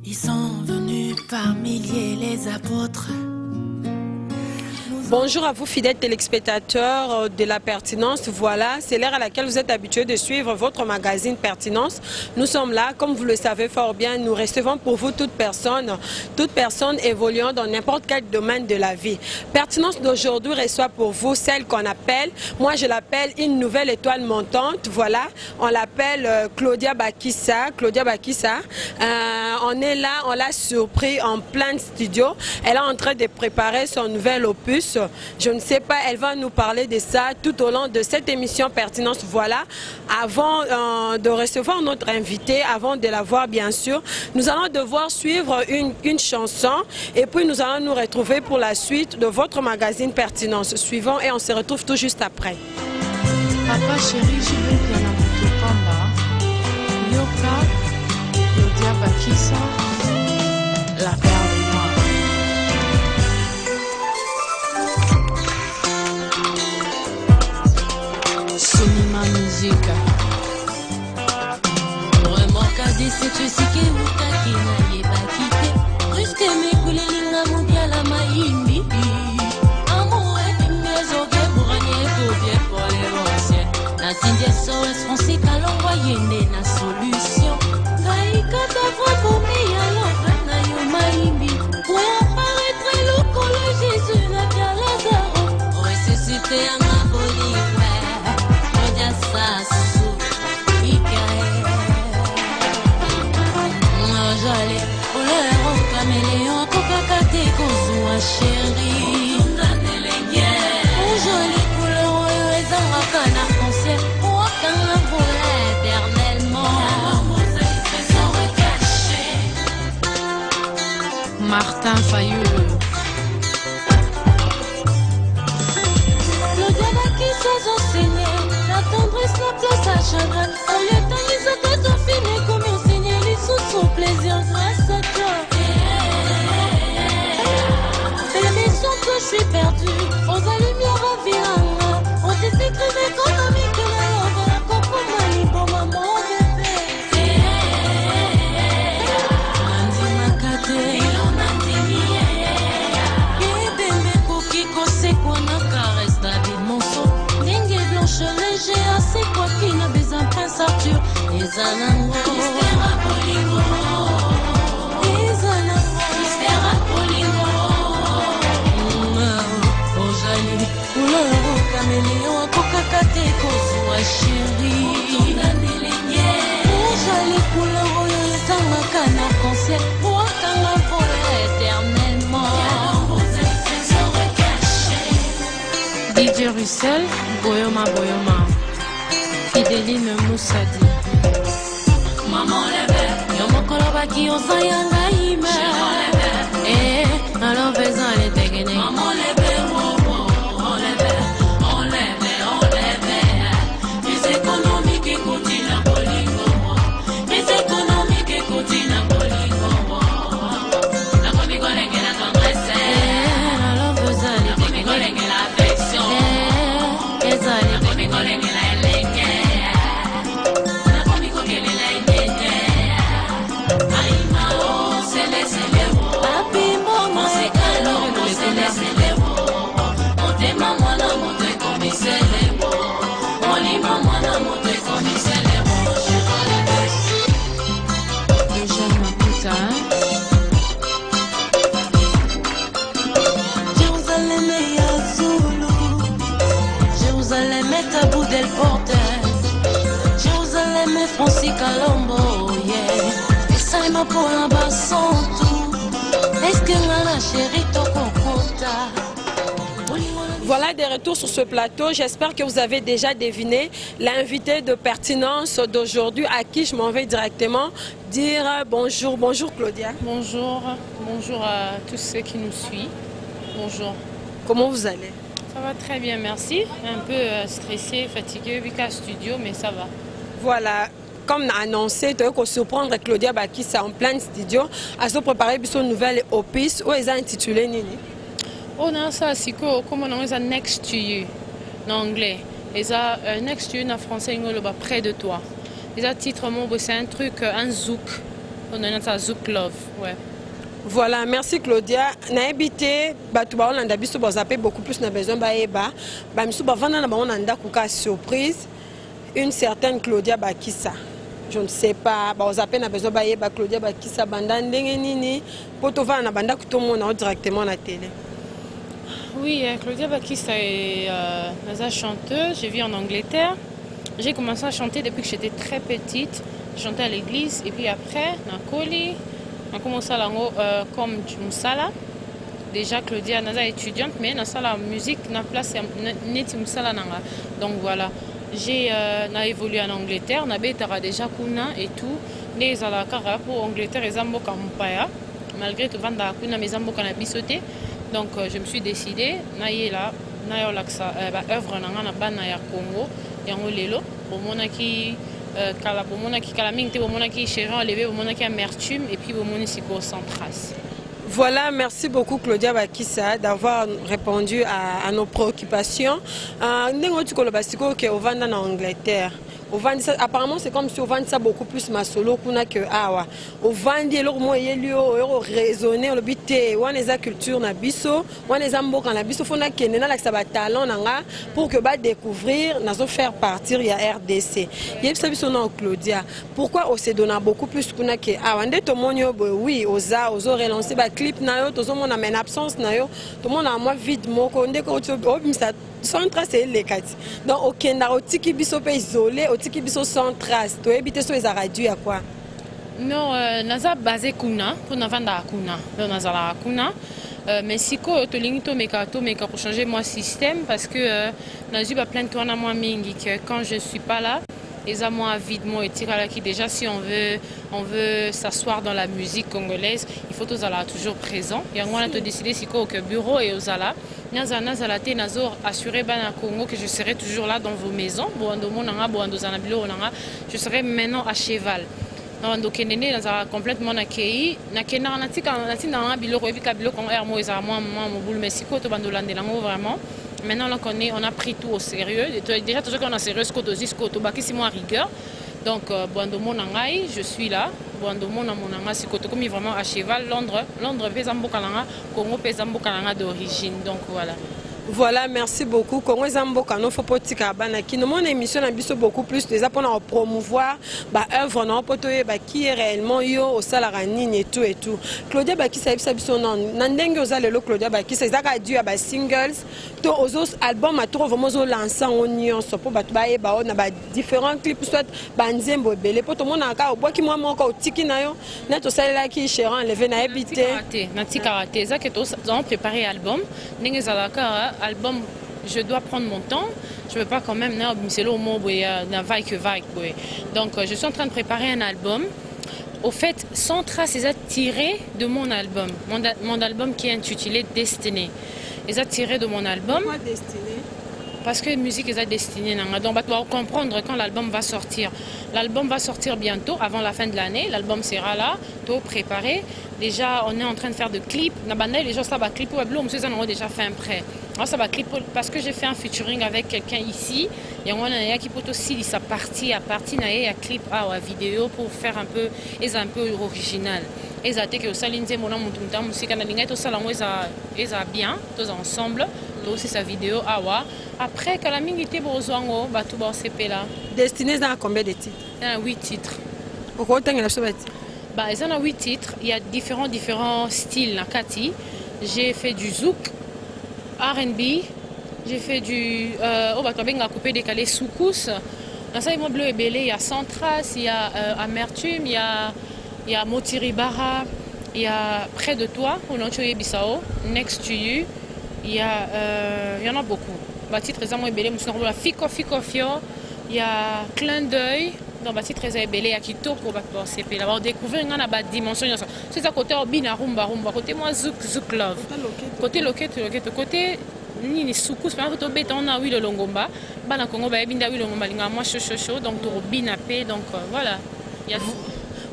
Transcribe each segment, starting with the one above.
Ils sont venus par milliers les apôtres. Bonjour à vous fidèles téléspectateurs de la Pertinence. Voilà, c'est l'heure à laquelle vous êtes habitués de suivre votre magazine Pertinence. Nous sommes là, comme vous le savez fort bien, nous recevons pour vous toute personne évoluant dans n'importe quel domaine de la vie. Pertinence d'aujourd'hui reçoit pour vous celle qu'on appelle, moi je l'appelle une nouvelle étoile montante. Voilà, on l'appelle Claudia Bakissa. Claudia Bakissa, on est là, on l'a surpris en plein studio. Elle est en train de préparer son nouvel opus. Je ne sais pas, elle va nous parler de ça tout au long de cette émission Pertinence. Voilà, avant de recevoir notre invité, avant de la voir bien sûr, nous allons devoir suivre une chanson et puis nous allons nous retrouver pour la suite de votre magazine Pertinence. Suivons et on se retrouve tout juste après. Papa chéri, je veux bien la moto pamba. Yoka, Claudia Bakissa, la perle noire. Sonima musique. Vraiment kadé c'est ceci que vous taquez n'ayez pas quitté. Jusque mes coulées n'a mondial la maïmbi. Amour et mes orgues pour gagner tout bien pour les anciens. La tindie SOS français qu'à l'envoyer na solution. Gaïka t'avra pour m'y aller na yo maïmbi. Ouais apparaître le Jésus n'a qu'à Lazaro. Ressuscité à ma folie. Chérie, jolie couleur, les amours arc-en-ciel, aucun pour éternellement. Martin Fayoulou. Claudia Bakissa enseignait, la tendresse, la place à chagrin. Au lieu de les autres affinés, comme enseigner les sous son plaisir grâce à toi. Que je suis perdue, aux lumière à Vilanga. On t'est écrit économique que la langue la comprendre pour maman bébé. Nandi makate, nandi niye. Bébé cookie kose quoi na caresse David Monceau. Dengue blanche léger assez quoi qui n'a besoin prince Arthur. Les anango, mystère à Polingo. Les anango, mystère à Polingo. Couleur caméléon, coca-caté, kozua chérie. Joli couleur, les amours arc-en-ciel, aucun pour éternellement. DJ Russell, Boyoma Boyoma. Fideline Moussadi. Maman lève, Yomo Koloba qui osayanga ime. Alors faisant les dégainer. maman lève. Francis Kalombo, yeah. Et ça il m'a pour un basson tout. Est-ce que la chérie te compta? Voilà des retours sur ce plateau. J'espère que vous avez déjà deviné l'invité de pertinence d'aujourd'hui à qui je m'en vais directement dire bonjour. Bonjour Claudia. Bonjour, bonjour à tous ceux qui nous suivent. Bonjour. Comment vous allez? Ça va très bien, merci. Un peu stressé, fatigué, vu qu'à studio, mais ça va. Voilà. Comme annoncé, tu vas surprendre Claudia Bakissa en plein studio à se préparer pour son nouvel opus où ils ont intitulé Nini. Oh non, ça c'est comme on a Next to You en anglais. Et ça, Next to You en français, c'est près de toi. Et ça, titre, c'est un truc, un zouk. On a ça, zouk love. Ouais. Voilà, merci Claudia. Na habité, on a beaucoup plus de besoin baeba. On a surprise. Une certaine Claudia Bakissa. Je ne sais pas, on a besoin de Claudia Bakissa Nini pour tout le monde directement à la télé. Oui, Claudia Bakissa est chanteuse. Je vis en Angleterre. J'ai commencé à chanter depuis que j'étais très petite. Je chantais à l'église et puis après, Nakoli, on a commencé à comme Moussala. Déjà, Claudia est étudiante, mais dans la musique, na place net Moussala. Donc voilà. J'ai évolué en Angleterre, on a déjà Kuna et tout. Les alakara pour Angleterre et Zamboka Mpaya. Malgré tout, Vanda Kuna, mais Zamboka n'a bisoté. Donc je me suis décidée, naïla, naïolaksa, œuvre na bana ya Congo, yango lelo, bomona ki kala bomona ki kalaming te bomona ki chéran levé bomona ki amertume et puis bomona siko sans trace. Voilà, merci beaucoup Claudia Bakissa d'avoir répondu à nos préoccupations. Nous tu en Angleterre. Apparemment, c'est comme si on vendait ça beaucoup plus ma solo que Awa. On vendait leur moyen on raisonner, on habite, on les culture na biso, on les ambo quand la biso fona kenena la ça talent nanga pour que ba découvrir, nazo faire partir ya RDC. Yep ça biso na Claudia. Pourquoi on se donne beaucoup plus que Awa? Ndé to monyo oui, ozo relancer ba clip na yo, to zo mon amène absence na yo, tout le monde a moi vide moko ndé ko ça sans trace les quatre. Donc ok, na otiki biso pe isolé, otiki biso sans trace. To éviter so les radio à quoi? Non, naza basé kuna, pour na vanda kuna. Donc naza la kuna. Mais si ko to lingito meka pour changer mon système parce que nazu ba plein tourna moi mingi que quand je suis pas là, les amours avidement et tirala qui déjà si on veut s'asseoir dans la musique congolaise, il faut tous aller toujours présent. Et on a décidé si ko que bureau et aux ala. Assurer à Congo que je serai toujours là dans vos maisons. Je serai maintenant à cheval. Donc, complètement accueilli. Maintenant, on a pris tout au sérieux. Déjà, toujours qu'on a sérieux, rigueur. Donc, je suis là. Comme vraiment à cheval, Londres, Congo, d'origine. Donc voilà. Voilà, merci beaucoup. Congo Zamboka no faut pas tika bana qui mon émission a biso beaucoup plus déjà pour promouvoir ba œuvre non potoye ba qui est réellement yo au salarani et tout. Claudia Bakissa biso non ndenge ozalelo Claudia Bakissa ezaka dû à ba singles to aux albums à trop vraiment zo lancer en union so pour ba ba na ba différents clips soit ba nzembo belé pour tout monde aka bois qui moi moko tiki na yo na to salela ki chéran levé na habité na karaté ça que to ont préparé album ndenge zalaka album, je dois prendre mon temps. Je ne veux pas quand même c'est le mot donc je suis en train de préparer un album. Au fait, sans trace, ils ont tiré de mon album. Mon album qui est intitulé Destinée. Ils ont tiré de mon album. Pourquoi Destinée? Parce que la musique est destinée. Donc, on va comprendre quand l'album va sortir. L'album va sortir bientôt, avant la fin de l'année. L'album sera là, tout préparé. Déjà, on est en train de faire des clips. Les gens savent clip. On a déjà fait un prêt. Ça va clip parce que j'ai fait un featuring avec quelqu'un ici. Et on a qui peut aussi sa partie à partie d'un clip à vidéo pour faire un peu original. Et ça que ça l'inté mon nom musique analinga tout ça là bien tous ensemble aussi sa vidéo awa après que la mingité bozwango ba tout ba CP là Destinée dans combien de titres? 8 titres. Pourquoi tu as la bah ils en a 8 titres, il y a différents styles là Kati. J'ai fait du zouk, R&B, j'ai fait du on a coupé décalé soukous. Dans ça bleu et belé, il y a Sans Trace, il y a Amertume, il y a Motiribara, il y a Près de toi, Ononchoye Bissau, Next to You, Il y en a beaucoup. Bâti très amour belé, la Fico Fio. Il y a Clin d'œil. Donc bâti très belé, il y a Kitoko pour CP. Là, on découvre une dimension. C'est ça côté Obina rumba. Côté moi Zouk Love. Côté loquette. Côté ni soukous. Par exemple, on a oui le longomba. Bana Congo, binda oui le longomba. Linga moi chaud. Donc tout binapé. Donc voilà. Il y a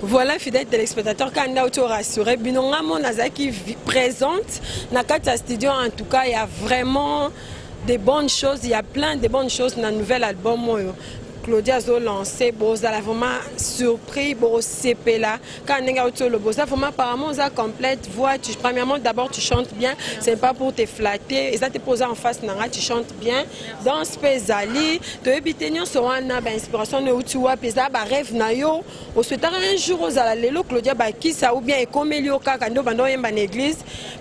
Voilà, fidèles téléspectateurs, quand on a rassuré, Binonga Monazaki présente dans le studio. En tout cas, il y a vraiment des bonnes choses, il y a plein de bonnes choses dans le nouvel album. Claudia a lancé, elle a vraiment surpris, CP là. Quand on a le boss, vraiment apparemment, ça complète voix. Premièrement, d'abord, tu chantes bien, c'est pas pour te flatter. Et ça te pose en face, tu chantes bien. Dans ce pays, tu as une inspiration de tu vois, puis ça, rêve na yo. Au souhait un jour aux allélo, Claudia qui ça ou bien comme Elio Kakando, dans une église.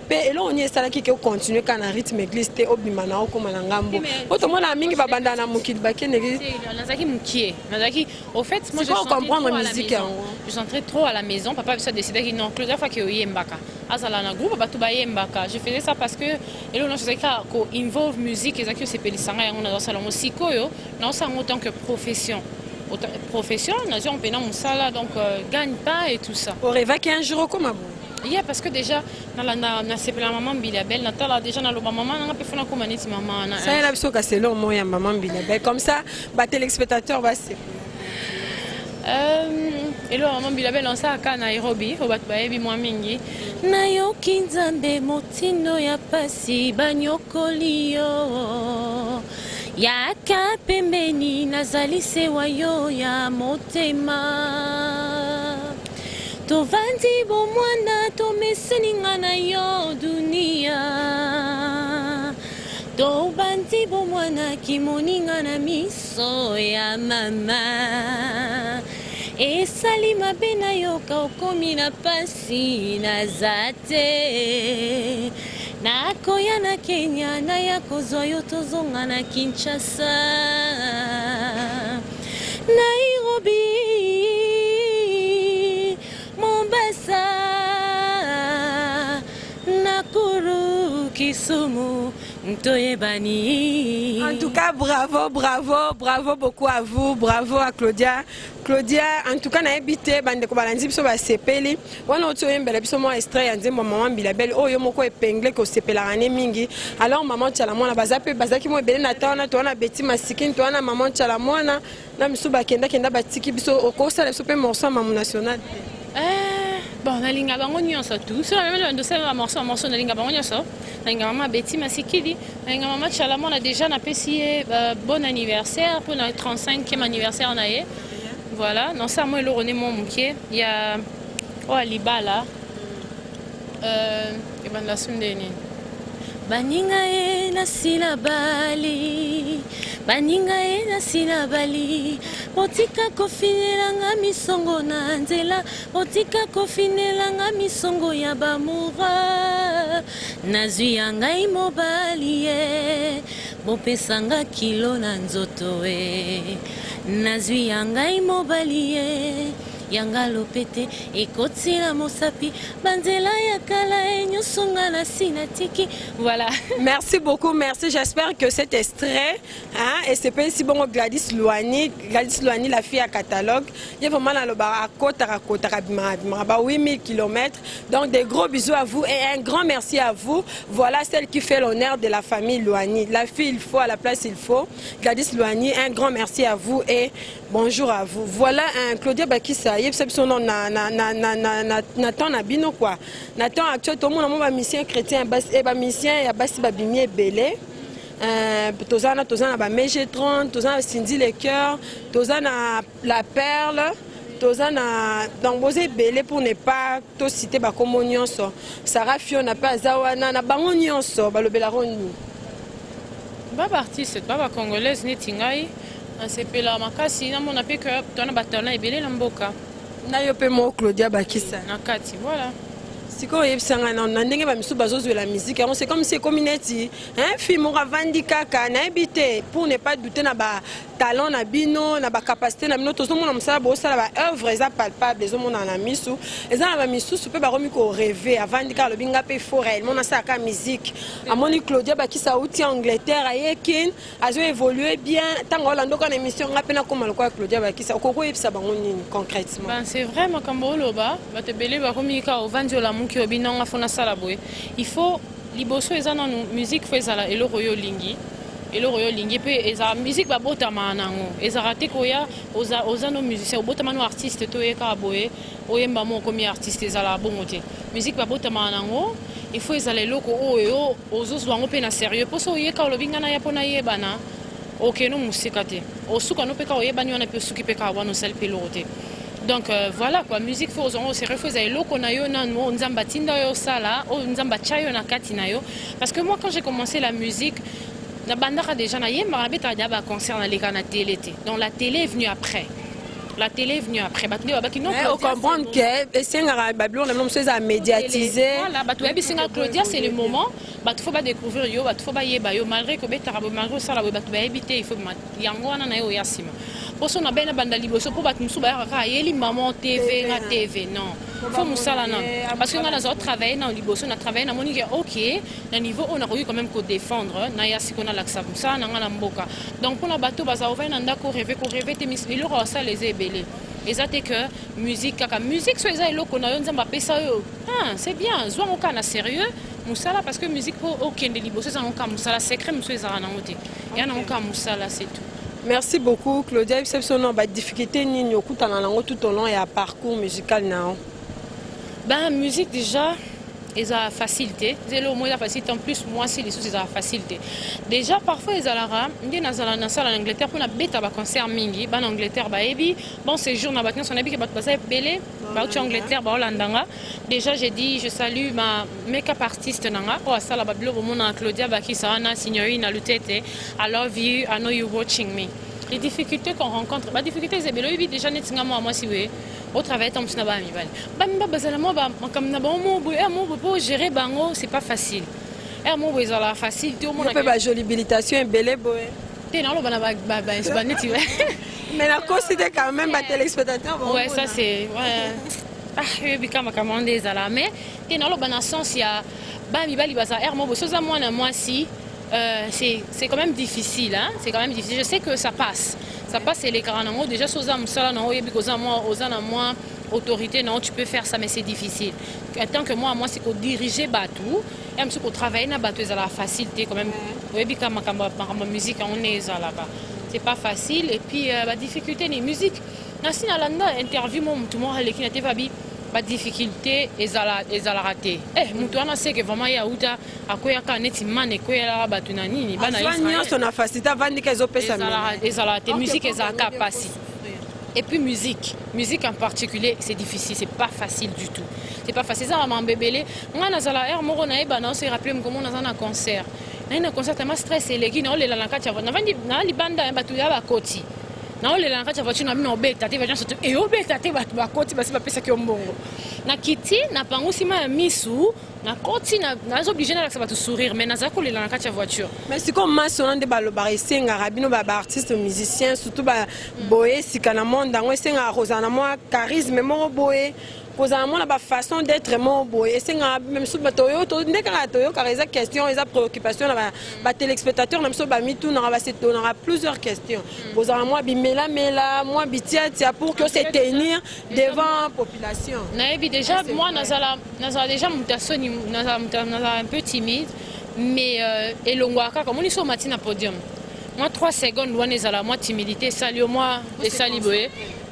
Et là, on est ça qui continue quand on rythme l'église, tu es obimana ou comme un gambo. Autrement, la mingi va bandana mukid baké l'église. Au fait, moi je chantrais trop à la maison. Je chantrais trop à la maison. Papa a décidé qu'il non, Claudia fois qu'il y a Mbaka. Azala na groupe ba tuba Mbaka. Je faisais ça parce que et là je sais qu'on involve musique et ça que c'est pelisanga et on a dans salon musicaux yo. Non ça en tant que profession. Profession, on peut non ça donc gagne pas et tout ça. Au rêve qu'un jour comme yeah, parce que déjà dans la maman Bilabel, Natala déjà dans le maman on a pu faire comme maman. Ça est là parce que c'est long moi maman Bilabel comme ça bah téléspectateur va se et là maman Bilabel on ça à Nairobi au bat baebi moi mingi na yo kinzambe motindo ya pasi banyokolio ya kapembeni nazali sewa yo ya motema tovandi bomwana tomeseninga na yo dunia tobandi bomwana kimoninga na miso ya mama esali mabe na yo kaokomi na pasi naza te nakoya na Kenya na ya kozwa yo tozonga na Kinshasa Nairobi Mombasa, Nakuru, Kisumu, Ntoyebani. En tout cas, bravo beaucoup à vous, bravo à Claudia. Claudia, en tout cas, na habité bande ko balanzi biso ba sepeli. Wana otoye mbele biso mo extrait yanze maman Bilabel oyo moko epingle ko sepela ane mingi. Alors maman tchala mona bazape bazaki mo ebele na tona to na beti masikini to na maman tchala mona na miso ba kenda batiki biso okosala biso pe morceau maman national. Bon, na linga bango nyonso tout. Sur la même dossier la morceau na linga bango nyonso. Na linga mama Betty Masikili, na linga mama Chalamon a déjà na pessier bon anniversaire pour notre 35e anniversaire na ye. Voilà, non ça moi le rené mon moukier, il y a Alibala. Et ben la sundeni. Baninga e na silabali. Baninga e na silabali. Otika kofinelanga misongo na nzela. Otika kofinelanga misongo ya bamura. Nazwi ya ngai mobali ye. Bopesanga kilo na nzoto e. Nazwi ya ngai mobali ye. Yanga lopete ekotila mosapi banzela ya kala enyo songa na sinatiki. Voilà. Merci beaucoup, merci. J'espère que cet extrait et c'est pas si bon Gladys Louani, la fille à catalogue. Il y a vraiment le bar à côte à 8000 km. Donc des gros bisous à vous et un grand merci à vous. Voilà celle qui fait l'honneur de la famille Louani. La fille il faut, à la place il faut. Gladys Louani, un grand merci à vous et bonjour à vous. Voilà un Claudia Bakissa. Son nom Nathan Nabino quoi. Nathan actuellement tout le monde a mission chrétien et mission et basi babimi belé. Tozana ba Mégetron, tozana Cindy le cœur, tozana la perle. Tozana donc bosé belé pour ne pas to citer ba comme nyonso. Sarah Fiona pas zawana na bango nyonso balobela roni. Baba artiste, baba congolaise netingai. C'est la makasi na mona pe que tona batana e belé na mboka. Na yo pe mo Claudia Bakissa. Na kati voilà. Siko yebisanga na ndenge ba misu bazozo la musique, c'est comme si community, hein, film on ravandi kaka na habité pour ne pas douter na ba talent na bino na ba capacité na bino to somona musala bo sala ba œuvre eza palpable les hommes na misu eza na ba misu pe ba romi ko rêver avant dika lo binga pe fort réellement na sa ka musique amoni Claudia Bakisa outi Angleterre ayekin azo évoluer bien tango la ndoko na émission nga pena comme quoi Claudia Bakisa okoko yebisa bango nini concrètement. Ben c'est vrai makambo loba ba te belé ba romi ka o vandio la muki obinanga fona sala boy il faut liboso eza na musique faut ezala eloko yo lingi eloko yo lingi pe eza musique ba botama nango eza raté koya oza no musicien botama no artiste to eka boye oyemba mo comme artiste ezala bongo te musique ba botama nango il faut ezala eloko oyo ozozo wango pe na sérieux poso oyeka olobinga na yapona yebana ok no musika te osuka no peka oyebani wana pe suki peka wana sel pe lote. Donc voilà quoi, musique faut aux sérieux faut ezala eloko na yo nano nzamba tinda yo sala o nzamba chayo na kati na yo parce que moi quand j'ai commencé la musique na bandaka déjà na yemba na beta ya ba concert na leka na télé. Donc la télé est venue après. La télé est venue après. Batuli babaki non. On comprend que Sengara Babylon la même chose à médiatiser. Voilà, Batuli Senga Claudia c'est le moment. Bat faut pas découvrir yo, bat faut pas yeba yo malgré que beta malgré ça la Batuli habiter il faut yango na yo yasima. Pour ça on a bien banda liboso pour bat musu ba ka yeli maman TV na TV non. Faut musala non. Parce que on a travaillé dans liboso on a travaillé na monique OK, na niveau on a eu quand même ko défendre na yasi qu'on a l'accès ça na ngana mboka. Donc pour na bateau baza ouvert na ndako rêver te mis il aura ça les ébélés. Exacte que musique kaka musique so eza eloko na yo nzamba pesa yo. Ah, c'est bien, zwa ngoka na sérieux. Musala parce que musique pour aucun de liboso ça ngoka musala secret muso eza na ngote. Ya na ngoka musala c'est tout. Merci beaucoup Claudia. C'est son difficulté ni okuta na lango tout au long et à parcours musical na. Ben musique déjà ils ont facilité, c'est le moins la facilité en plus moi c'est les sous ils ont facilité. Déjà parfois ils alara, ndi na sala na salle en Angleterre pour na beta ba concert mingi, ba en Angleterre ba ebi, bon séjour na batna son ebi ke ba passer belé, ba au Angleterre ba Hollanda. Déjà j'ai dit je salue ma make-up artiste nanga pour sala ba blo mona Claudia Bakisa na signorina Lutete. I love you, I know you watching me. Les difficultés qu'on rencontre, bah difficultés c'est belé déjà net ngamo moi si oui. Au travail tant que ça va mi bal. Bamba bazalement ba comme na bon mo pour gérer bango c'est pas facile. Mo bo ezala facile tout monde. On peut ba jolie habilitation belé boy. T'es non ba c'est pas net. Mais la cause c'était quand même ba téléspectateur. Ouais ça c'est ouais. Ah oui bikama commande ezala mais t'es non ba na sens ya ba mi bali baza mo bo soza moi na moi si c'est quand même difficile hein, c'est quand même difficile. Je sais que ça passe. Ça passe et les grands déjà soza musala na oyebi koza moi ozana moi autorité non tu peux faire ça mais c'est difficile. Tant que moi c'est qu'on diriger batou et même qu'on travailler na batou ezala facilité quand même. Oyebi kama musique on est là-bas. C'est pas facile et puis la difficulté les musiques. Na sinalanda interview moi tout monde avec na tevabi pas difficulté ezala raté. Mutu ana sait que vraiment ya uta akoya ka neti mane ko ya batu na nini bana Israël. Son a facilité vandi que zo pesa. Ezala te musique ezala capacité. Et puis musique en particulier c'est difficile, c'est pas facile du tout. C'est pas facile ça m'a bébélé. Nga nazala moko na eba na se rappeler comment na un concert. Na un concert tellement stress et les gars na la kati na vandi na libanda batu ya ba koti. Na ole la nkati voiture na mino obeta te vajanso e obeta te ba koti basi ba pesa ki ombongo na kiti na pango sima ya misu na koti na obligé na laksa ba sourire mais na zako le la nkati voiture mais c'est comme maso na de balo ba senga rabino ba artiste musicien surtout ba boye sikana monde ngo senga rozana moi charisme mo boye posant la façon d'être mon boy et c'est même sous batoyo to ndeka toyo car les questions les préoccupations ba téléspectateurs même sous ba mitou na ba c'est on aura plusieurs questions posant moi bimela mela moi bitia tia pour que se tenir devant la population na bi déjà moi nazala déjà mutasoni nazala un peu timide mais elongwaka comme on est sur matin podium moi 3 secondes loin ezala moi timidité salio moi et saliboé.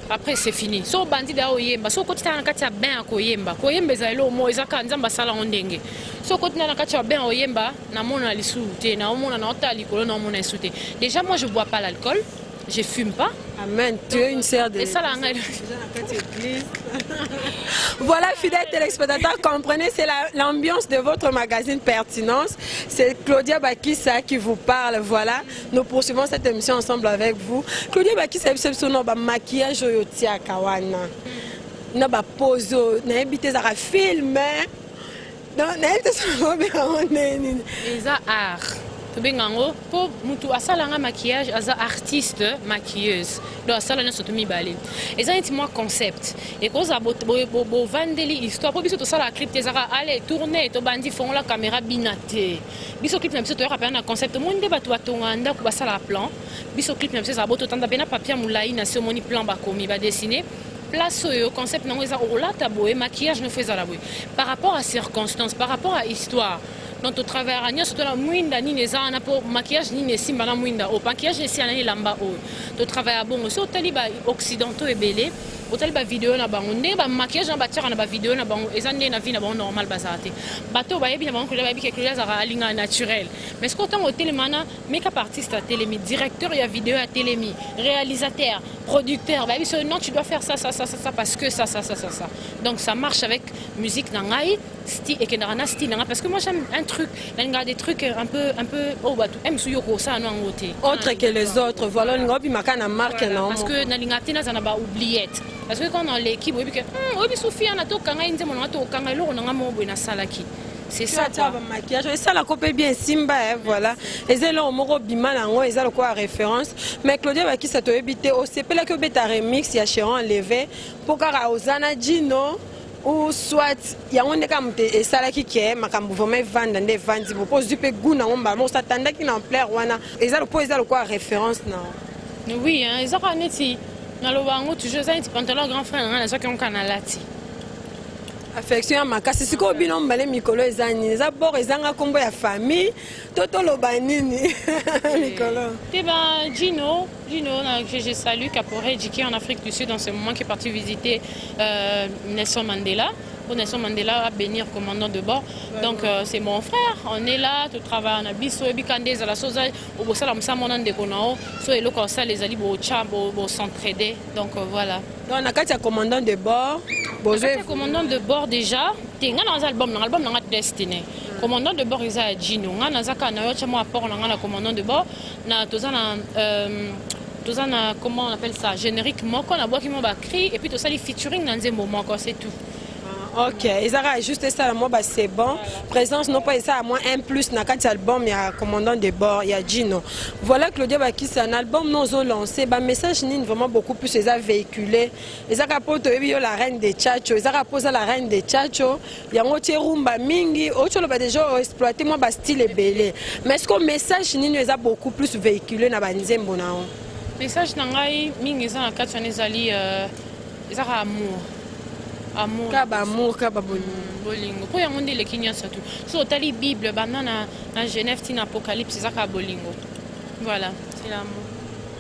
Après c'est fini. So bandi da oyemba. So koti na kati ya ben akoyemba. Koyemba za elo mo ezaka nzamba sala ondenge. So koti na kati ya ben oyemba na mona lisute na mona na ota likolo na mona isute. Déjà moi je bois pas l'alcool, je fume pas. Amen. Tu es une sœur de. Et ça là. Voilà, fidèles téléspectateurs, comprenez, c'est l'ambiance de votre magazine Pertinence. C'est Claudia Bakisa qui vous parle. Voilà, nous poursuivons cette émission ensemble avec vous. Claudia Bakisa, c'est son maquillage au tia kawana. Na ba pose, na habité za film. Non, na habité son art. tobengango po mutu asalanga maquillage aza artiste maquilleuse donc asala na soto mibale eza neti moi concept et koza bo vandeli histoire po biso to sala clip tezaka allez tourner to bandi fond la caméra binate biso clip na biso to rappeler na concept monde bato batonga ndako basala plan biso clip na biso za bo to tanda bena papier mulai na se moni plan ba komi ba dessiner place au concept nango eza olata boye maquillage no faisala boye par rapport à circonstances par rapport à histoire donc au travers anya surtout la mwinda ni neza na po maquillage ni nesimba na mwinda o maquillage ni siana ni lamba o to travail bon so taliba occidentaux et belé au taliba vidéo na bango ne ba maquillage na ba tira na ba vidéo na bango eza ne na vie na bango normal bazate bato ba yebi na bango ko ba yebi quelque chose à alinga naturel mais ce qu'autant au télémana make-up artiste à télémi directeur il y a vidéo à télémi réalisateur producteur ba yebi so non tu dois faire ça parce que ça donc ça marche avec musique nangai style et kenarana style parce que moi j'aime un truc des trucs un peu oh bah aime suyoko ça non ngoté autre que les autres voilà ngobi makana marque non parce que na lingati na zana ba oubliette parce que quand dans l'équipe obi que obi Sophia na to kanga inze mona to kanga lo na ngamo bo na salaki c'est ça quoi maquillage et ça la copie bien simba voilà et c'est là au moro bima nango et ça le quoi référence mais Claudia Baki ça to éviter au CP que beta remix ya Chéron enlevé pour kara ozana Gino ou soit il y a un exemple et ça là qui est ma cambo vraiment vendre des ventes vous pose du peu goût na on ba mo s'attendait qu'il en plaire wana et ça le quoi référence non oui hein ils ont neti na lo bango toujours un petit pantalon grand frère na ça qui on kanalati affection makasi siko bino mbale mikolo ezani eza bord ezanga kombo ya famille toto lobanini mikolo et ben Gino je salue Caporé qui est en Afrique du Sud en ce moment qui est parti visiter Nelson Mandela. Nelson Mandela à bénir commandant de bord. Donc c'est mon frère, on est là, tu travailles en abyss, so ebikande za la soza au bossa la msa monan de konao, so elo ko ça les ali bo cha bo s'entraider. Donc voilà. Donc on a quatre commandant de bord. Bonjour commandant de bord déjà, tinga dans album na Destiné. Commandant de bord isa Gino, nga na zaka na yo cha mo apport na commandant de bord na tozana comment on appelle ça, générique moko na bois qui m'a écrit et puis tout ça les featuring dans un moment quoi, c'est tout. Ok, ils ont juste ça, moi c'est bon. Présence non pas ça, moi un plus dans quatre albums, il y a commandant de bord, il y a Gino. Voilà Claudia Baki, c'est un album nous ont lancé, bah message ni vraiment beaucoup plus ils ont véhiculé. Ils ont rapporté la reine des Tchatcho, ils ont rapporté la reine des Tchatcho. Il y a un autre rumba mingi, autre chose déjà exploité moi bah style est belé. Mais est-ce que message ni nous a beaucoup plus véhiculé dans banzembo na on? Message nangai mingi ça na quatre années ils ont amour kaba bolingo po yango ndele kinya satu so tali bible banana na Genève tin apocalypse zaka bolingo voilà c'est l'amour.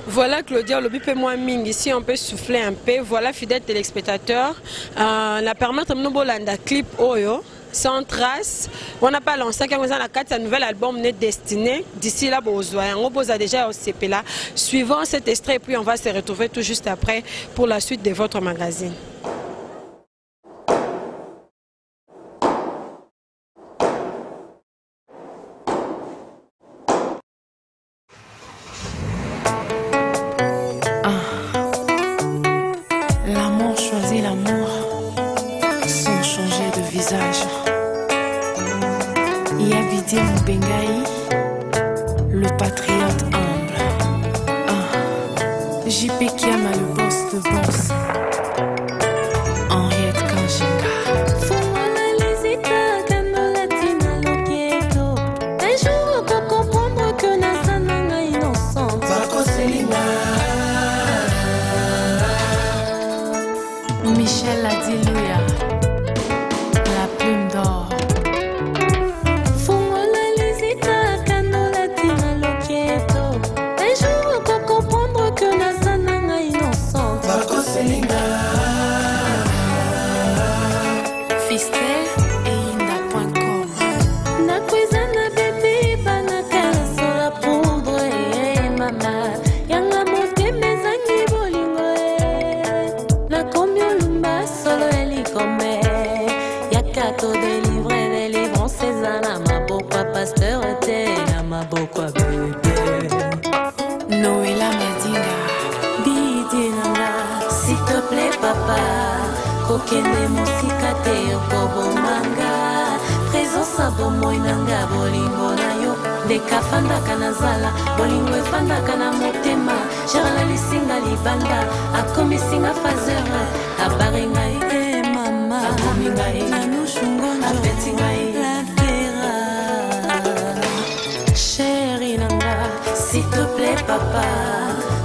Voilà Claudia le but moi mingi ici on peut souffler un peu voilà fidèles téléspectateurs la permettre nous bolanda clip oyo sans trace on n'a pas lancé quand on a un nouvel album net destiné d'ici là on pose déjà au CP là suivant cet extrait et puis on va se retrouver tout juste après pour la suite de votre magazine. Le patriote humble. JP Kiama, le boss de boss. Henriette Kanshinga. Un jour, on peut comprendre que Nassana est innocente. Michel Adilouya, la plume d'or. Noëlla Madinga, Bidinanga, s'il te plaît papa, kokende mosikate kobo manga, présence à bomo inanga bolingo na yo. Dekafanda kanazala bolingo efandaka na motema Charala lisinga libanda akomi singa fazer abare ngai mama akomi ngai nanushu ngonjo apeti ngai la vera chéri nanga s'il te plaît papa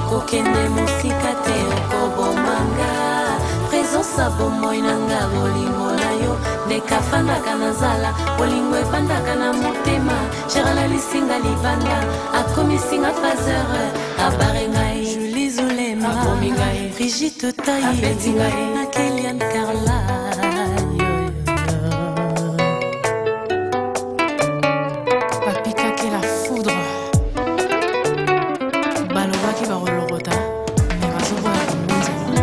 kokende musika te okobomanga présence abomoy nanga bolingo na yo dekafandaka nazala bolingo efandaka na motema Charala lisinga libanda akomi singa fazer abare ngai Julie Zulema akomi ngai Brigitte Taille apeti ngai na Kelian Carla Papika ke la foudre balobaki barolorota mais bazoboya komonzela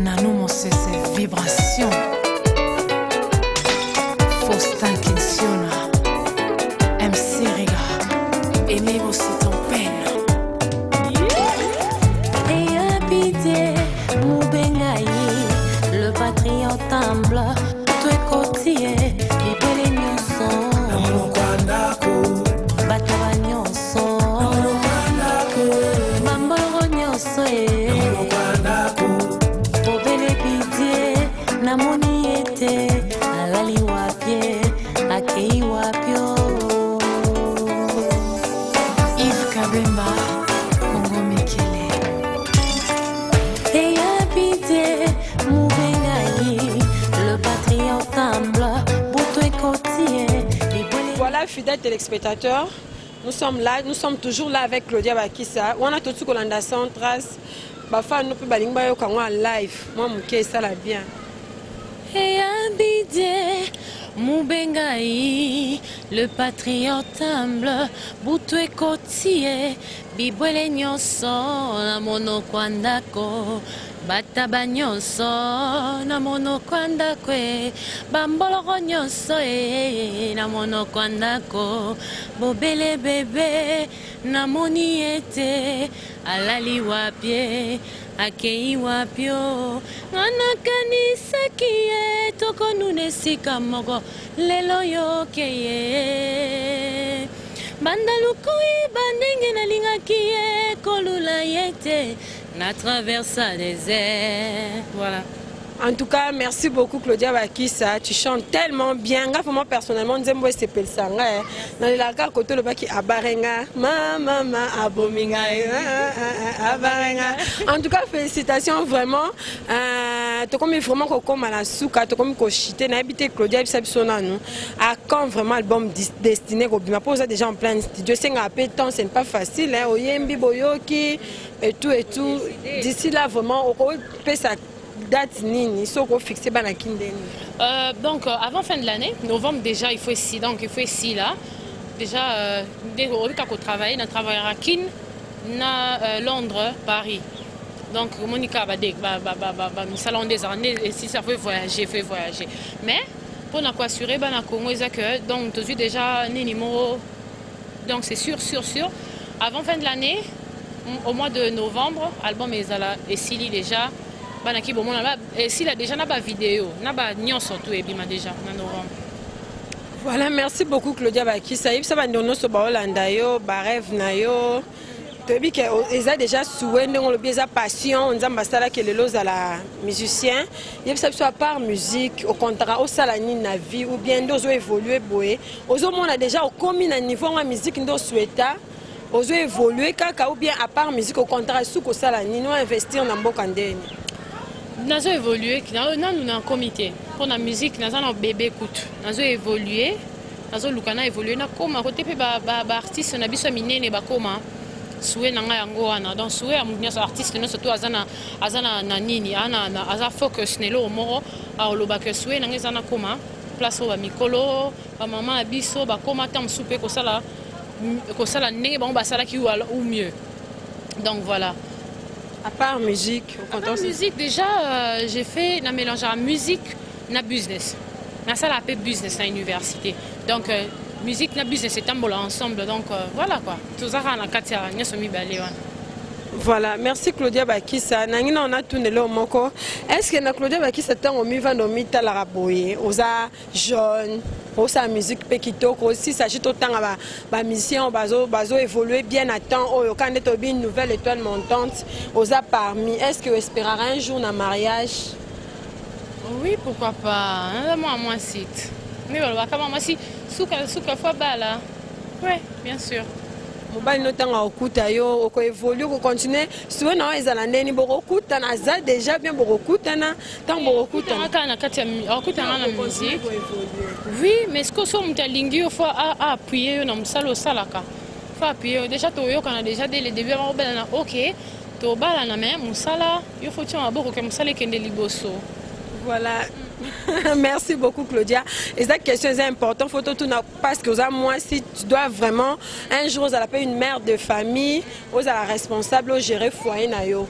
nano mosese vibration Faustin Kinsiona MC Riga aimez aussi ton peine et habité Moubengaï le patriote humble toi côtier libéré nyonso bato banyonso bambolo nyonso obele bidie namoni ete alali wapie akei wapio Yves Kabemba Congo Mikele et habité Moubengaï le patriote humble Bouto et Cotier Voilà, fidèles téléspectateurs, nous sommes là, nous sommes toujours là avec Claudia Bakissa. On a tout ce qu'on a sans trace. Bafa nous peut balinga yo kango en live. Moi mouké ça la bien. et habité Moubengaï le patriote humble Bouto et Cotier Bibwele nyonso na monoko andako bataba nyonso na monoko andako bamboloko nyonso na monoko andako bobele bebe namoni ete alali wapie akei wapio nganakanisaki ye tokonuna esika moko lelo yokeye bandalukui bandenge nalingaki ye kolula ye te na traversa des airs. Voilà. En tout cas, merci beaucoup Claudia Bakissa. Tu chantes tellement bien. Moi personnellement, Nzembo s'appelle Sanga. Dans les lacs côté le baki abarenga, mama abominga, abarenga. En tout cas, félicitations vraiment. Tu comme vraiment comme à la souka, tu comme cochité. N'habité Claudia Bissabsona nous. À quand vraiment album destiné au bima pose déjà en plein studio. C'est un peu temps, c'est pas facile. Oyembi boyoki et tout et tout. D'ici là vraiment, on peut ça. Date nini soko fixé bana kindeni. Donc avant fin de l'année, novembre déjà il faut ici, donc il faut ici là. Déjà dès qu'on travaille, on travaillera à Kin, na Londres, Paris. Donc Monica va dire salon des années et si ça fait voyager, Mais pour nous assurer bana Congo que donc tu déjà né numéro. Donc c'est sûr. Avant fin de l'année, au mois de novembre, album Ezala et Sili déjà. Et s'il a déjà une vidéo, surtout déjà en novembre. Voilà, merci beaucoup Claudia Bakissa. Ça va nous sur Baolanda yo, Barev na yo. Tu dis que ils déjà souhait, on le bien passion, on a que les lots à la musicien. Il ça soit par musique, au contraire, au salani na vie ou bien nous évoluer boé. Aux hommes on a déjà au commun niveau en musique nous souhaita. Aux évoluer kaka ou bien à part musique au contraire sous au salani nous investir dans bokandeni. Nous avons évolué, nous avons un comité pour la musique, nous avons un bébé écoute. Nous avons évolué, nous avons évolué, nous avons côté artiste, nous avons miné bakoma. Soué nanga yango wana donc soué amunya artiste no surtout azana na nini ana aza focus nelo moro a lobaka soué nanga zana koma place ba mikolo ba mama abiso ba koma tam souper ko sala ndenge bango basala ki ou mieux. Donc voilà. À part musique, musique déjà j'ai fait un mélange à musique na business. Na ça l'appelle business à l'université. Donc musique na business c'est un ensemble donc voilà quoi. Tout ça na katia nyosomi balé wana. Voilà, merci Claudia Bakissa. Nangina on a tourné le moko. Est-ce que na Claudia Bakissa tant on mi va nomi ta la raboye, osa jeune, osa musique pekitoko aussi s'agit autant ba mission bazo évoluer bien à temps. Oh quand est une nouvelle étoile montante, osa parmi. Est-ce que vous espérez un jour na mariage? Oui, pourquoi pas. Moi site. Mais voilà, comment moi si souka fois bala. Ouais, bien sûr. Mobile notanga okuta yo oko évoluer ko continuer souvent na ezala ndeni bokokuta na za déjà bien bokokuta na tant bokokuta na kati ya okuta na musique. Oui, mais ce que so mtalingi faut appuyer yo na musalo salaka. Faut appuyer déjà to yo kana déjà dès le début on bala na OK. To bala na mais musala yo faut tu aboko ke musala kende liboso. Voilà. Merci beaucoup Claudia. Et cette question est importante. Parce que moi, si tu dois vraiment un jour vous allez une mère de famille, vous êtes la responsable au gérer foyer nayo.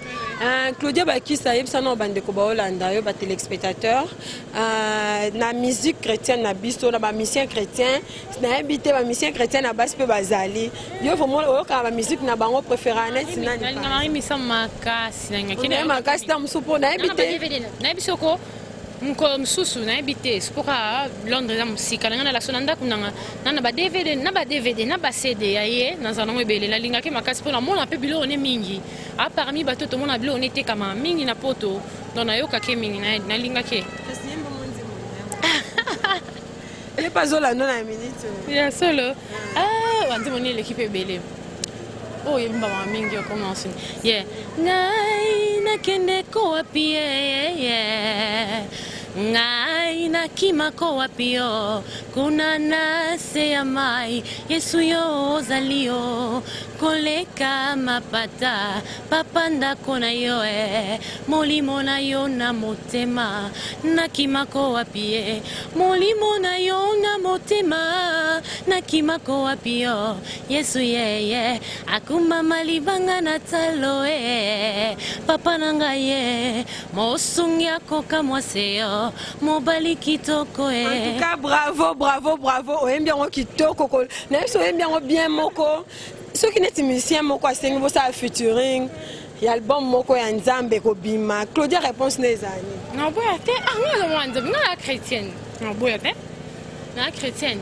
Claudia Bakissa ça non bande ko ba Hollanda yo ba téléspectateur. Na musique chrétienne na biso na ba mission chrétien, na habité ba mission chrétienne na bas pe bazali. Yo vraiment o ka ba musique na bango préféré net sinani. Na ngari misa makasi na ngaki na makasi ta musupo na habité. Na bisoko Mko msusu na ebite sipoka Londres za musika na la sonanda kunanga na ba DVD na ba CD aye na zanongo ebele la linga ke makasi pona mona pe bilo one mingi a parmi bato to mona bilo one te kama mingi na poto donc na yoka ke mingi na linga ke il pas zola non na minute ya solo wanze moni l'équipe ebele oh yemba ma mingi o commence yeah ngai na kende ko apie ngai na kimako wapio kuna nase ya mai Yesu yo zalio koleka mapata papanda kona yoe molimo na yo na motema na kimako wapie molimo na yo na motema na kimako wapio Yesu yeye akuma malibanga na taloe papa nanga ye mosungi yako kamwaseo mobali kitoko en tout cas bravo oyembia ngo kitoko ko na so oyembia ngo bien moko ceux qui n'est musicien moko asengi bo sa featuring ya album moko ya Nzambe ko bima Claudia réponse nezani non boya te ngo mwanzo nga chrétienne non boya te na chrétienne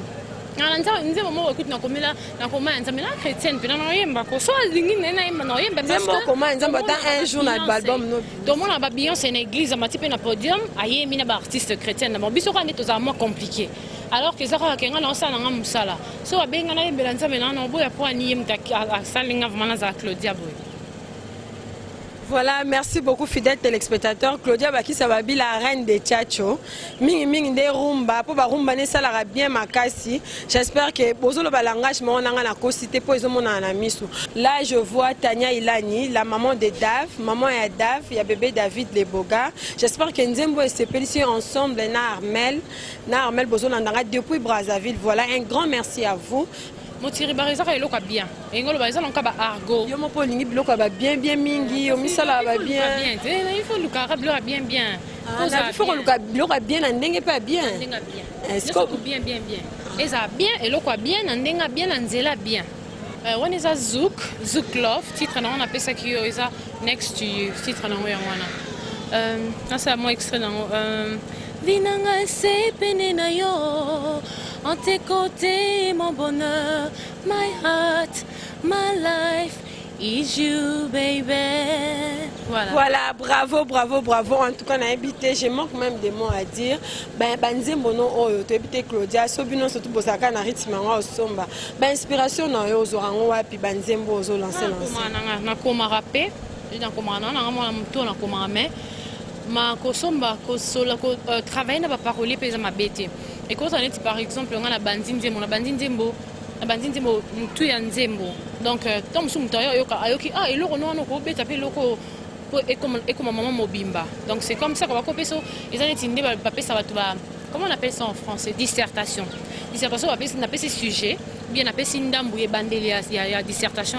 nze mama okuti nakomela nakoma Nzambe na chrétienne pe na yemba ko so alingi na yemba na yemba parce que comment Nzambe un jour na album no do mona ba Beyoncé na église mati pe na podium ayemi na ba artiste chrétienne na biso ka neto za moins compliqué alors que zaka kenga na osala nga musala so abenga na yembela Nzambe na boya po ani yemta asalinga vraiment za Claudia boy. Voilà, merci beaucoup fidèles téléspectateurs. Claudia Bakissa Babi, la reine des tchatcho. Mingi de rumba, pour ba rumba ne salara bien makasi. J'espère que bozo le balangage mais on a la cosité pour les hommes na misu. Là je vois Tania Ilani, la maman de Dave, maman et Dave, il y a bébé David Leboga. J'espère que Nzembo et ses policiers ensemble na Armel bozo landanga depuis Brazzaville. Voilà, un grand merci à vous. Motiri bariza ka eloka bien engolo bariza lonka ba argo yo mo polingi biloko ba bien mingi yo misala ba bien il faut luka biloko bien il faut luka biloko bien na ndenge pa bien est-ce que bien eza bien eloko bien na ndenga bien na nzela bien on eza Zouk Love titre na on appelle ça qui eza Next to You titre na wana ça moi extrait na Vinanga se penena yo en tes côtés mon bonheur my heart my life is you baby. Voilà, bravo en tout cas on a habité, je manque même des mots à dire. Ben Nzembo no oyo to habité Claudia sobino surtout bosaka na rythme ngo somba. Ben inspiration na yo ozorango wapi Nzembo ozo lancer na koma rapper na koma na mwana mto na koma mais ma kosomba kosola ko travailler na ba parolier pesa mabete et quand on est par exemple on a bandi Nzembo mutu ya Nzembo donc tant musu mutu ayoki eloko no ko beta pe loko et comme maman mobimba donc c'est comme ça qu'on va couper ça ils ont été ba pesa batu ba comment on appelle ça en français dissertation on appelle ces sujets bien appelle sindambu et bandeli ya dissertation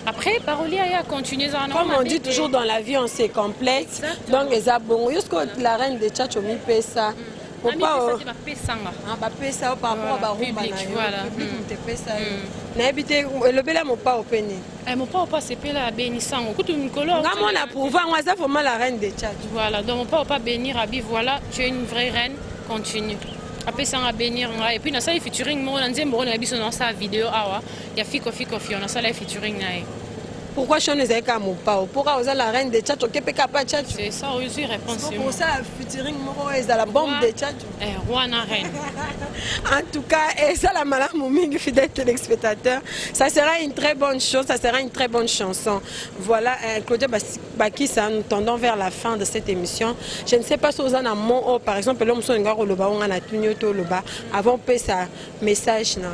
après parolier a continuer ça comme on dit toujours dans la vie on se complète donc les abons jusqu'au la reine de tchatcho mi pesa Mon pao. Ah, bah pesa par rapport à Barumba. Voilà. Public te pesa. Na habité le bela mon pao peni. Mon pao pas c'est pela bénissant. Kutu mikolo. Ngamo na pouvoir moi ça vraiment la reine de Tchad. Voilà, donc mon pao pas bénir Abi, voilà, tu es une vraie reine, continue. Après ça on va bénir et puis dans ça featuring moi on dit bon on a vu dans sa vidéo awa, il y a fiko on a ça la featuring nae. Pourquoi je ne sais pas mon pao? Pourquoi vous êtes la reine de Tchad? Tu peux pas Tchad? C'est ça aussi réponse. C'est pour ça featuring moi est la bombe de Tchad. Roi na reine. En tout cas, et ça la malade mouming fidèle téléspectateur, ça sera une très bonne chose, ça sera une très bonne chanson. Voilà, Claudia Bakissa, nous tendons vers la fin de cette émission. Je ne sais pas si vous en avez mon par exemple l'homme son ngaro loba on a tenu to loba avant pe sa message na.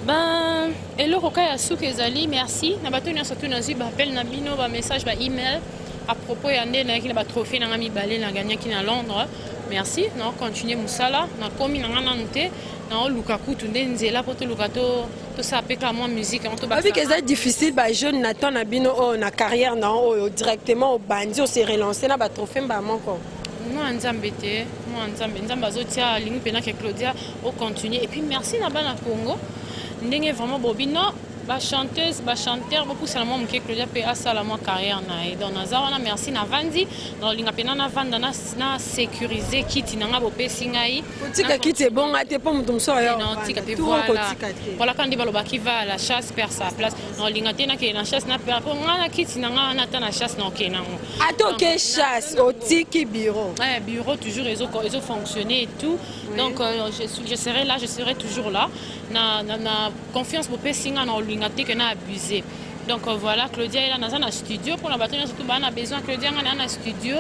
Ben, et le roca ya souk ezali, merci. Na bato surtout na ba appel na bino ba message ba email à propos ya ndé na ki na ba trophée na ngami balé na gagné ki na Londres. Merci, non continuer musala na komi na ngana nté na lukaku tunde nzela poto lukato to sa peka moi musique on to ba. Vu que c'est difficile ba jeune Nathan na bino o na carrière na o directement au bandi on s'est relancé na ba trophée ba moko. Moi nzambe te, moi nzambe azotia lingi pena ke Claudia au continuer et puis merci na bana Congo. Ndenge vraiment bobino ba chanteuse ba chanteur beaucoup seulement mke Claudia pe asala moi carrière na et donc nazawana merci na vandi dans linga pena na vanda na sécuriser kiti nanga bopesi ngai tika kiti bon ate po mutu mso ya non tika pe voilà quand dit baloba qui va à la chasse perd sa place dans linga tena ke na chasse na perd ngana kiti nanga na ta na chasse no ke nango atoke chasse au tiki bureau bureau toujours ils ont fonctionné et tout donc je serai là je serai toujours là na confiance bopesi nga na que n'a abusé. Donc voilà, Claudia est là dans un studio pour la bataille surtout on a besoin Claudia est dans un studio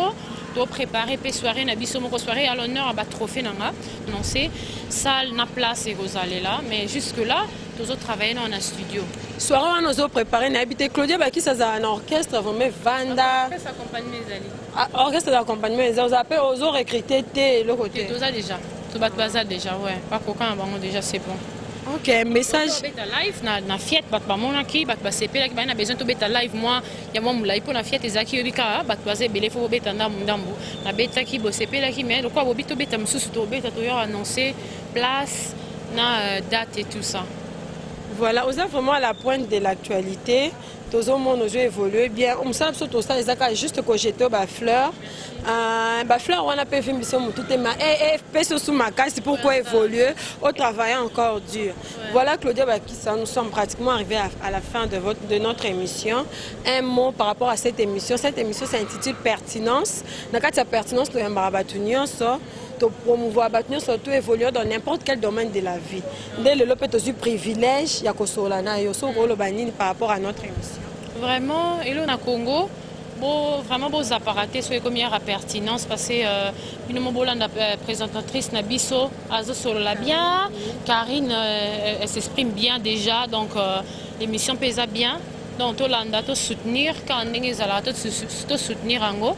pour préparer pe soirée na biso moko soirée à l'honneur à trophée nanga. Non c'est salle na place et vous allez là mais jusque là tous autres travailler dans un studio. Soirée on nous a préparé na habité Claudia Bakissa ça un orchestre vraiment vanda. Orchestre accompagnement ezali. Orchestre d'accompagnement ezali. Vous appelez aux autres recruter le côté. Tout ça déjà. Tout baza déjà ouais. Pas coquin bango déjà c'est bon. Ok, message. Live na fiet bat ba monaki bat ba sepela ki ba na besoin to beta live moi ya moi mulai po na fiet ezaki yobika bat baze belé fo beta ndambu na beta ki bo sepela ki mais quoi bobito beta mususu to beta to yo annoncer place na date et tout ça. Voilà, vous êtes vraiment à la pointe de l'actualité. Tous au monde nous évolué bien. On sait surtout ça les a juste que j'étais ba fleur. Ba fleur on a pas fait mission tout est ma peso sous ma case pourquoi évoluer au travail encore dur. Voilà Claudia Bakissa, nous sommes pratiquement arrivés à la fin de notre émission. Un mot par rapport à cette émission. Cette émission s'intitule Pertinence. Dans le cas de pertinence nous yambarabatunion so to promouvoir batunion surtout évoluer dans n'importe quel domaine de la vie. Dès le lot peut aussi privilège ya ko solana yo so ko lo banini par rapport à notre émission. Vraiment et là na Congo vraiment beaux apparatés soit comme hier à pertinence parce que une mobolanda présentatrice Nabiso azo solo la bien Karine elle s'exprime bien déjà donc l'émission pèse bien donc Tolanda to soutenir quand n'engezala to soutenir ango.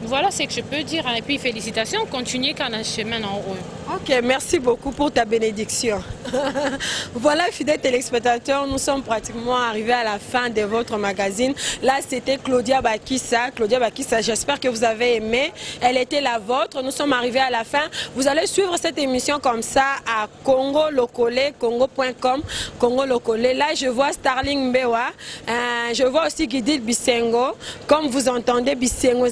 Voilà ce que je peux dire et puis félicitations, continuez quand on chemin en haut. Ok, merci beaucoup pour ta bénédiction. Voilà, fidèles téléspectateurs, nous sommes pratiquement arrivés à la fin de votre magazine. Là, c'était Claudia Bakissa. Claudia Bakissa, j'espère que vous avez aimé. Elle était la vôtre. Nous sommes arrivés à la fin. Vous allez suivre cette émission comme ça à Congo Lokole, congo.com, Congo Lokole. Là, je vois Starling Mbewa. Je vois aussi Guidil Bisengo. Comme vous entendez, Bisengo,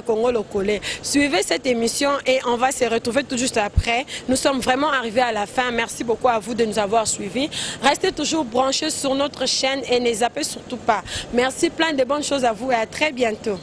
Congo Lokole. Suivez cette émission et on va se retrouver tout juste après. Nous sommes vraiment arrivés à la fin. Merci beaucoup à vous de nous avoir suivis. Restez toujours branchés sur notre chaîne et ne zappez surtout pas. Merci, plein de bonnes choses à vous et à très bientôt.